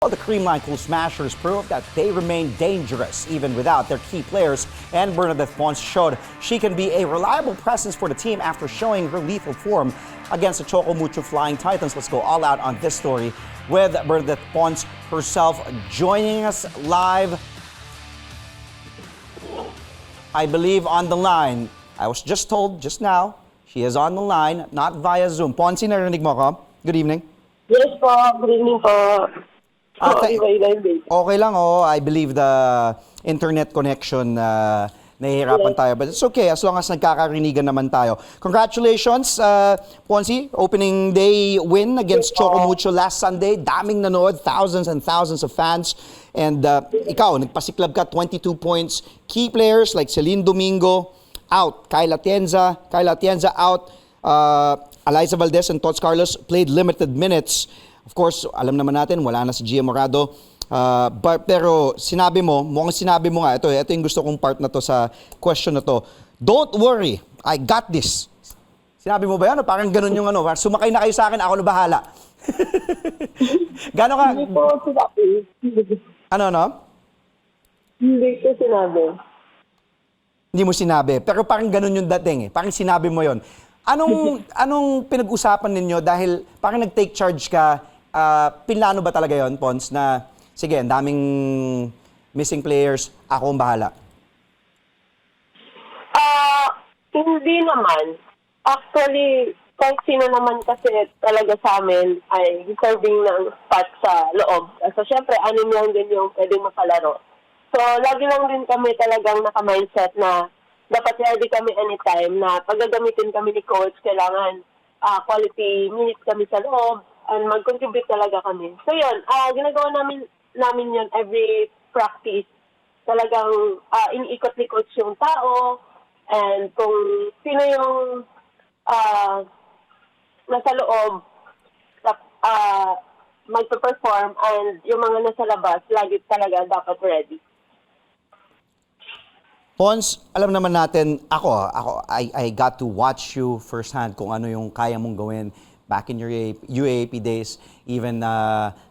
Well, the Creamline Cool Smashers proved that they remain dangerous even without their key players, and Bernadette Pons showed she can be a reliable presence for the team after showing her lethal form against the Choco Mucho Flying Titans. Let's go all out on this story with Bernadette Pons herself joining us live, I believe, on the line. I was just told just now she is on the line, not via Zoom. Ponsi, narinig mo ko? Good evening. Yes po, good evening po. Okay lang, oh. I believe the internet connection, nahihirapan tayo. But it's okay, as long as nagkakarinigan naman tayo. Congratulations, Ponsi. Opening day win against Choco Mucho last Sunday. Daming nanood, thousands and thousands of fans. And ikaw, nagpasiklab ka, 22 points. Key players like Celine Domingo, out. Kayla Atienza out. Eliza Valdez and Tots Carlos played limited minutes. Of course, alam naman natin, wala na si Gia Morado. Pero mukhang sinabi mo nga, ito yung gusto kong part na to sa question na to. Don't worry, I got this. Sinabi mo ba yan? Parang ganun yung ano, sumakay na kayo sa akin, ako na bahala. Gano'n ka? Hindi po sinabi. Ano? Hindi ko sinabi. Hindi mo sinabi, pero parang ganun yung dating eh. Parang sinabi mo yon. Anong pinag-usapan ninyo dahil parang nag-take charge ka, pinlano ba talaga yon, Pons, na sige, ang daming missing players, ako ang bahala? Hindi naman. Actually, kahit sino naman kasi talaga sa amin ay deserving ng spot sa loob. So, syempre, anim lang din yung pwedeng makalaro. So, lagi lang din kami talagang naka-mindset na dapat ready kami anytime na pag gagamitin kami ni coach, kailangan quality minutes kami sa loob and mag-contribute talaga kami. So yun, ginagawa namin yun every practice. Talagang iniikot ni coach yung tao and kung sino yung nasa loob magpe-perform and yung mga nasa labas, lagi talaga dapat ready. Pons, alam naman natin, I got to watch you firsthand kung ano yung kaya mong gawin back in your UAAP days, even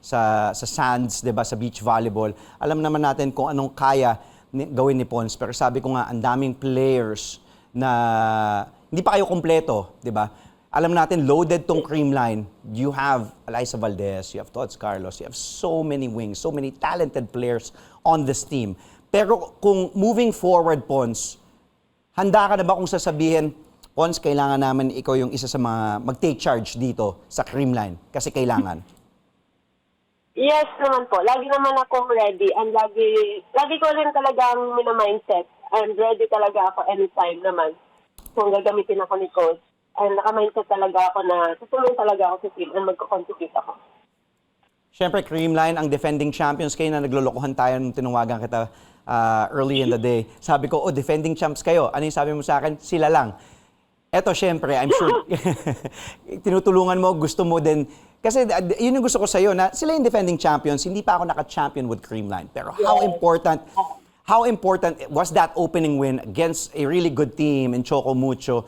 sa sands, 'di ba, sa beach volleyball. Alam naman natin kung anong kaya gawin ni Pons, pero sabi ko nga, ang daming players na hindi pa kayo kompleto, 'di ba? Alam natin, loaded tong Creamline. You have Eliza Valdez, you have Tots Carlos, you have so many wings, so many talented players on this team. Pero kung moving forward, Pons, handa ka na ba kung sasabihin, Pons, kailangan namin ikaw yung isa sa mga mag-take charge dito sa Creamline? Kasi kailangan. Yes naman po. Lagi naman akong ready and lagi ko rin talagang mina-mindset and ready talaga ako anytime naman kung gagamitin ako ni coach. And naka-mindset talaga ako na tutulong talaga ako sa team and magko-contribute ako. Siyempre, Creamline, ang defending champions kayo na naglolokohan tayo nung tinawagan kita early in the day. Sabi ko, defending champs kayo. Ano yung sabi mo sa akin? Sila lang. Eto, siyempre, I'm sure, tinutulungan mo, gusto mo din. Kasi yun yung gusto ko sa'yo, na sila yung defending champions, hindi pa ako naka-champion with Creamline. Pero how important was that opening win against a really good team in Choco Mucho,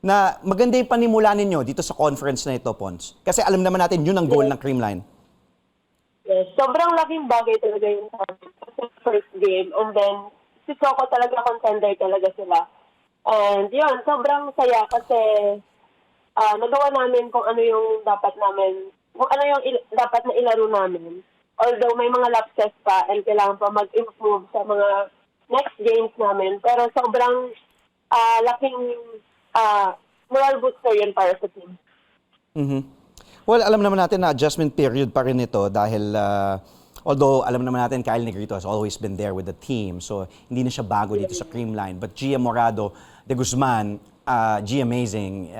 na maganda yung panimula ninyo dito sa conference na ito, Pons? Kasi alam naman natin, yun ang goal ng Creamline. Yes, sobrang laking bagay talaga yung first game. And then, si Choco talaga contender talaga sila. And yun, sobrang saya kasi nagawa namin kung ano yung dapat namin, kung ano yung dapat na ilaro namin. Although may mga lapses pa and kailangan pa mag-improve sa mga next games namin. Pero sobrang laking moral booster yun para sa team. Mm-hmm. Well, alam naman natin na adjustment period pa rin ito dahil although alam naman natin Kyle Negrito has always been there with the team, so hindi na siya bago dito sa Creamline. But Gia Morado de Guzman, Gia Amazing,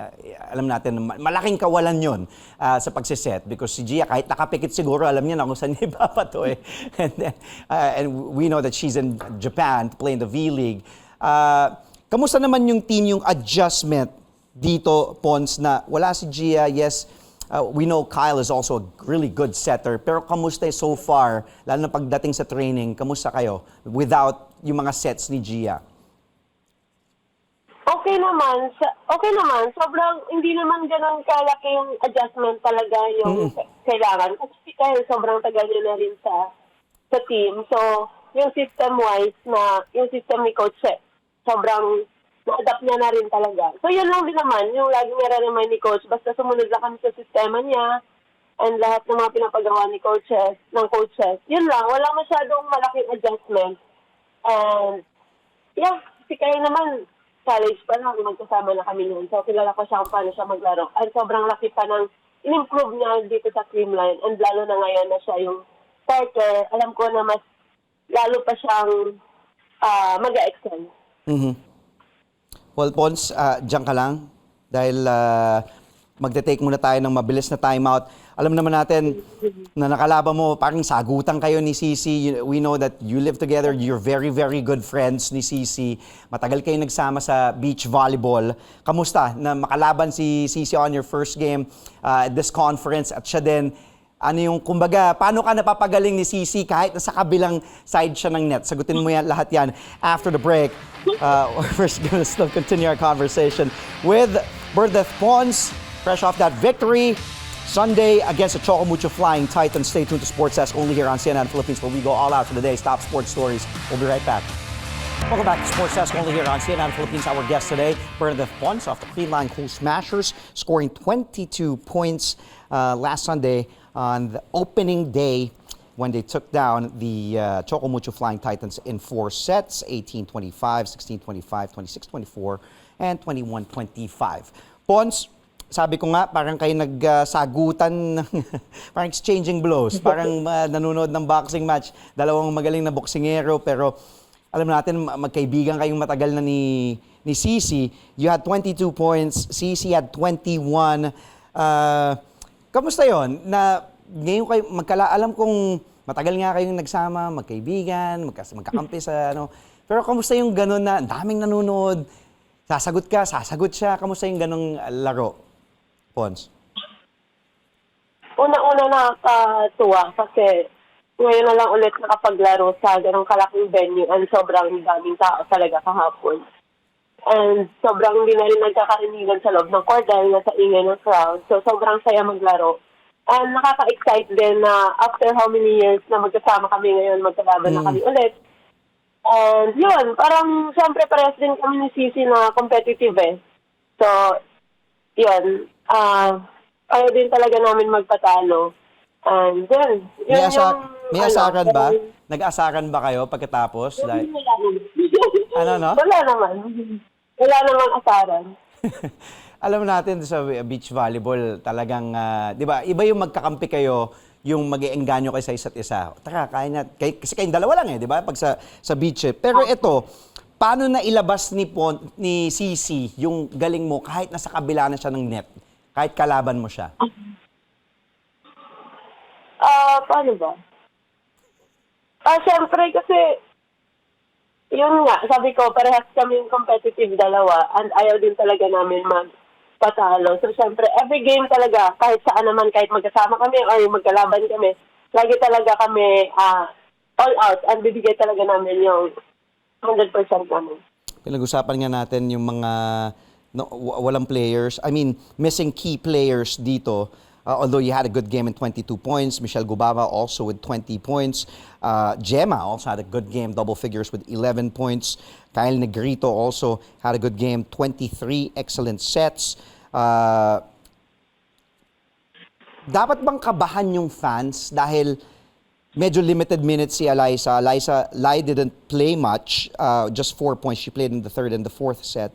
alam natin malaking kawalan yun sa pagsiset because si Gia kahit nakapikit siguro alam niya na kung saan niya ipapato eh. And we know that she's in Japan playing the V-League. Kamusta naman yung team, yung adjustment dito, Pons, na wala si Gia, yes, we know Kyle is also a really good setter, pero kamusta so far, lalo na pagdating sa training, kamusta kayo without yung mga sets ni Gia? Okay Okay naman. Sobrang, hindi naman ganun kalaki yung adjustment talaga yung kailangan. Kasi si Kyle, sobrang tagal niya na rin sa team. So, yung system-wise yung system ni Coach, sobrang na-adapt niya na rin talaga. So, yun lang din naman, yung lagi niya rin ni Coach, basta sumunod lang kami sa sistema niya and lahat ng mga pinapagawa ng coaches. Yun lang, wala masyadong malaking adjustment. And, yeah, si Kyle naman, college pa lang, magkasama na kami noon. So, kilala ko siya kung paano siya maglaro. At sobrang laki pa ng in-improve niya dito sa Creamline. And lalo na ngayon na siya yung starter, alam ko na mas lalo pa siyang mag-excel. Well, Pons, diyan ka lang dahil magte-take muna tayo ng mabilis na timeout. Alam naman natin na nakalaban mo, parang sagutan kayo ni Cici. We know that you live together. You're very, very good friends ni Cici. Matagal kayo nagsama sa beach volleyball. Kamusta na makalaban si Cici on your first game at this conference? At siya din, ano yung, kumbaga, paano ka napapagaling ni Cici kahit nasa kabilang side siya ng net? Sagutin mo yan, lahat yan after the break. We're going to still continue our conversation with Bernadette Pons, fresh off that victory Sunday against the Chocomucho Flying Titans. Stay tuned to Sports Desk only here on CNN Philippines, where we go all out for the day's top sports stories. We'll be right back. Welcome back to Sports Desk only here on CNN Philippines. Our guest today, Bernadette Pons of the Creamline Cool Smashers, scoring 22 points last Sunday on the opening day when they took down the Chocomucho Flying Titans in 4 sets, 18-25, 16-25, 26-24, and 21-25. Pons, sabi ko nga, parang kayo nagsagutan, parang exchanging blows, parang nanonood ng boxing match, dalawang magaling na boksingero, pero alam natin, magkaibigan kayong matagal na ni Cici. You had 22 points, Cici had 21. Kamusta yon? Na ngayon kayo, alam kong matagal nga kayong nagsama, magkaibigan, magkakampi sa ano. Pero kamusta yung gano'n na, ang daming nanonood, sasagot ka, sasagot siya, kamusta yung gano'ng laro? Pons. Una-una nakakatuwa kasi ngayon na lang ulit nakapaglaro sa ganong kalaking venue and sobrang daming tao talaga kahapon. And sobrang hindi na rin nagkakarinigan sa loob ng court dahil nasa ingay ng crowd. So sobrang saya maglaro. And nakaka-excite din na after how many years na magkasama kami ngayon, magkalaban na kami ulit. And yun, parang siyempre parehas din kami ni Cici na competitive eh. So, yun. Ayaw din talaga namin magpatalo. And then, yun may asaran ba? Nag-asaran ba kayo pagkatapos? Like, ano, no? Wala naman. Wala namang asaran. Alam natin sa beach volleyball, talagang, di ba, iba yung magkakampi kayo, yung mag-iengganyo kayo sa isa't isa. Tara, kasi kayong dalawa lang di ba? Pag sa beach eh. Pero ito, paano na ilabas ni Cici yung galing mo kahit nasa kabila na siya ng net? Kahit kalaban mo siya? Paano ba? Siyempre kasi, yun nga, sabi ko, parehas kami competitive dalawa and ayaw din talaga namin magpatalo. So, siyempre, every game talaga, kahit saan naman, kahit magkasama kami or magkalaban kami, lagi talaga kami all out and bibigay talaga namin yung 100% namin. Pinag-usapan nga natin yung mga walang players, missing key players dito. Although you had a good game in 22 points, Michelle Gubava also with 20 points. Gemma also had a good game, double figures with 11 points. Kyle Negrito also had a good game, 23 excellent sets. Dapat bang kabahan yung fans dahil medyo limited minutes si Alyssa. Lai didn't play much, just 4 points. She played in the third and the fourth set.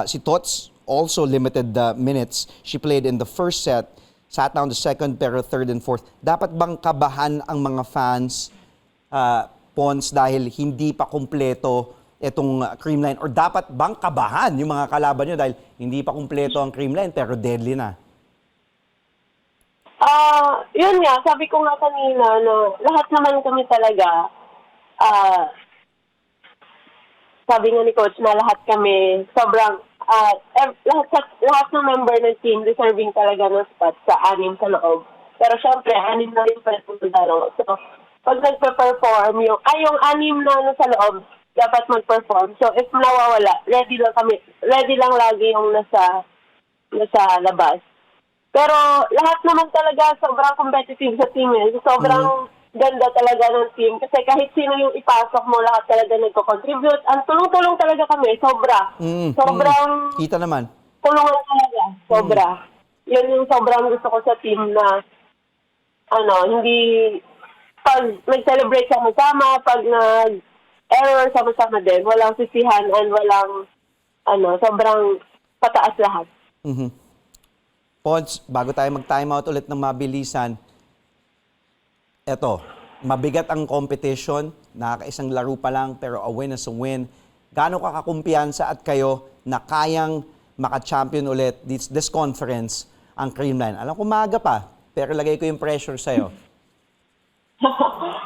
Si Tots also limited the minutes. She played in the first set, sat down the second, pero third and fourth. Dapat bang kabahan ang mga fans, Pons, dahil hindi pa kumpleto itong Creamline? Or dapat bang kabahan yung mga kalaban nyo dahil hindi pa kumpleto ang Creamline pero deadly na? Yun nga, sabi ko nga kanina na lahat naman kami talaga, sabi nga ni Coach na lahat kami sobrang, lahat ng member ng team deserving talaga ng spot sa 6 sa loob. Pero syempre, 6 na rin pala laro. So, pag nagpe-perform yung 6 na sa loob, dapat mag-perform. So, if nawawala, ready lang kami. Ready lang lagi yung nasa labas. Pero lahat naman talaga sobrang competitive sa team eh. Sobrang ganda talaga ng team. Kasi kahit sino yung ipasok mo, lahat talaga nagko-contribute. Ang tulong-tulong talaga kami. Sobra. Sobrang Kita naman. tulungan talaga. Sobra. Yun yung sobrang gusto ko sa team na hindi pag nag-celebrate sama-sama, pag nag-error sama-sama din, walang sisihan and walang sobrang pataas lahat. Pods, bago tayo mag-timeout ulit ng mabilisan, eto, mabigat ang competition, nakakaisang laro pa lang, pero a win is a win. Gaano ka kakumpiyansa at kayo na kayang maka-champion ulit this conference ang Creamline? Alam ko maaga pa, pero lagay ko yung pressure sa'yo.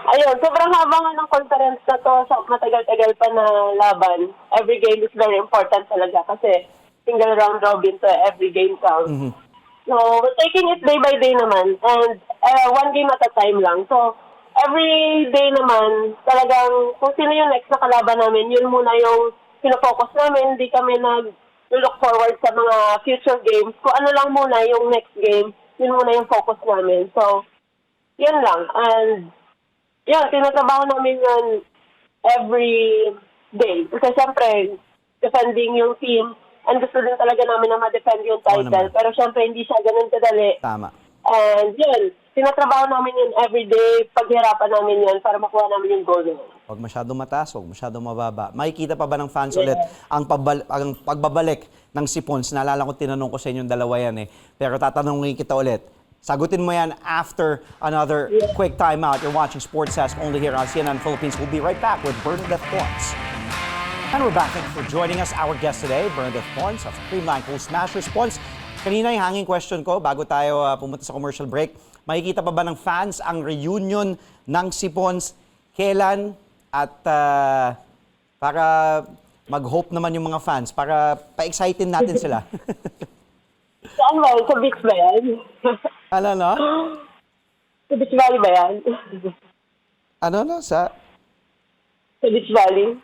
Ayun, sobrang haba nga ng conference na to, so matagal-tagal pa na laban. Every game is very important talaga kasi single round robin to, every game counts. So, we're taking it day by day naman and one game at a time lang. So, every day naman, talagang kung sino yung next na kalaban namin, yun muna yung pinofocus namin. Hindi kami nag-look forward sa mga future games. Kung ano lang muna yung next game, yun muna yung focus namin. So, yun lang. And, yun, tinatrabaho namin yun every day. Kasi syempre, defending yung team, and gusto din talaga namin na ma-defend yung title. Pero syempre, hindi siya ganun kadali. Tama. And yun, tinatrabaho namin yun everyday, paghirapan namin yun para makuha namin yung goal yun. Huwag masyadong mataas, huwag masyadong mababa. Makikita pa ba ng fans ulit ang pagbabalik ng Sipons? Naalala ko, tinanong ko sa inyong dalawa yan eh. Pero tatanungin kita ulit. Sagutin mo yan after another quick timeout. You're watching Sports Desk only here on CNN Philippines. We'll be right back with Bernadette Pons. And we're back. Thank you for joining us. Our guest today, Bernadette Pons of Creamline Cool Smashers. Pons, kanina yung hanging question ko bago tayo pumunta sa commercial break. Makikita pa ba ng fans ang reunion ng Sipons? Kailan? At para mag-hope naman yung mga fans, para pa-excited natin sila. Saan ba? Sa beach ba yan? Ano no? Sa Beach Valley ba yan? Ano no? Sa Beach Valley?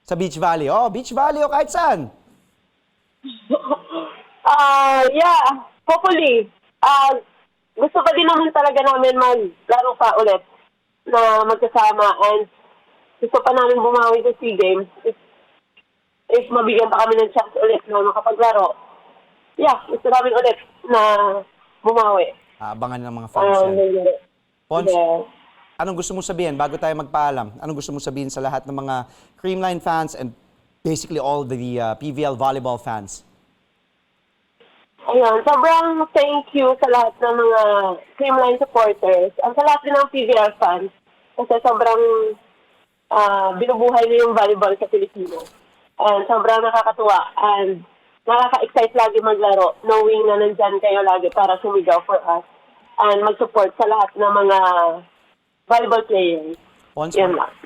Sa Beach Valley. Oh, Beach Valley o kahit saan. Yeah, hopefully. Gusto pa din naman talaga namin maglaro pa ulit na magkasama and gusto pa namin bumawi sa SEA Games if mabigyan pa kami ng chance ulit na makapaglaro. Yeah, gusto namin ulit na bumawi. Abangan ng mga fans yan. Pons, anong gusto mo sabihin bago tayo magpaalam? Anong gusto mo sabihin sa lahat ng mga Creamline fans and basically all the PVL volleyball fans? Ayun, sobrang thank you sa lahat ng mga Creamline supporters at sa lahat din ng PVL fans kasi sobrang binubuhay niyo yung volleyball sa Pilipinas. And sobrang nakakatuwa and nakaka-excite lagi maglaro knowing na nandyan kayo lagi para sumigaw for us and mag-support sa lahat ng mga volleyball players. Pons,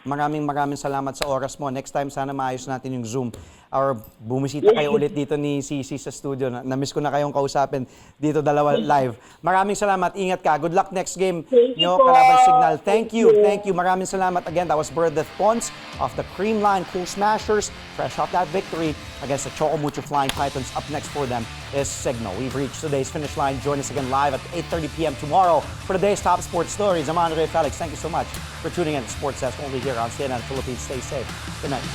maraming salamat sa oras mo. Next time sana maayos natin yung Zoom or bumisita kayo ulit dito ni Cici sa studio. Na-miss ko na kayong kausapin dito dalawa live. Maraming salamat. Ingat ka. Good luck next game nyo, kalaban Signal. Thank you. Thank you. Maraming salamat. Again, that was Bernadette Pons of the Creamline Cool Smashers. Fresh off that victory against the Choco Mucho Flying Titans. Up next for them is Signal. We've reached today's finish line. Join us again live at 8:30 p.m. tomorrow for today's top sports stories. I'm Andre Felix. Thank you so much for tuning in to Sports Desk only here on CNN Philippines. Stay safe. Good night.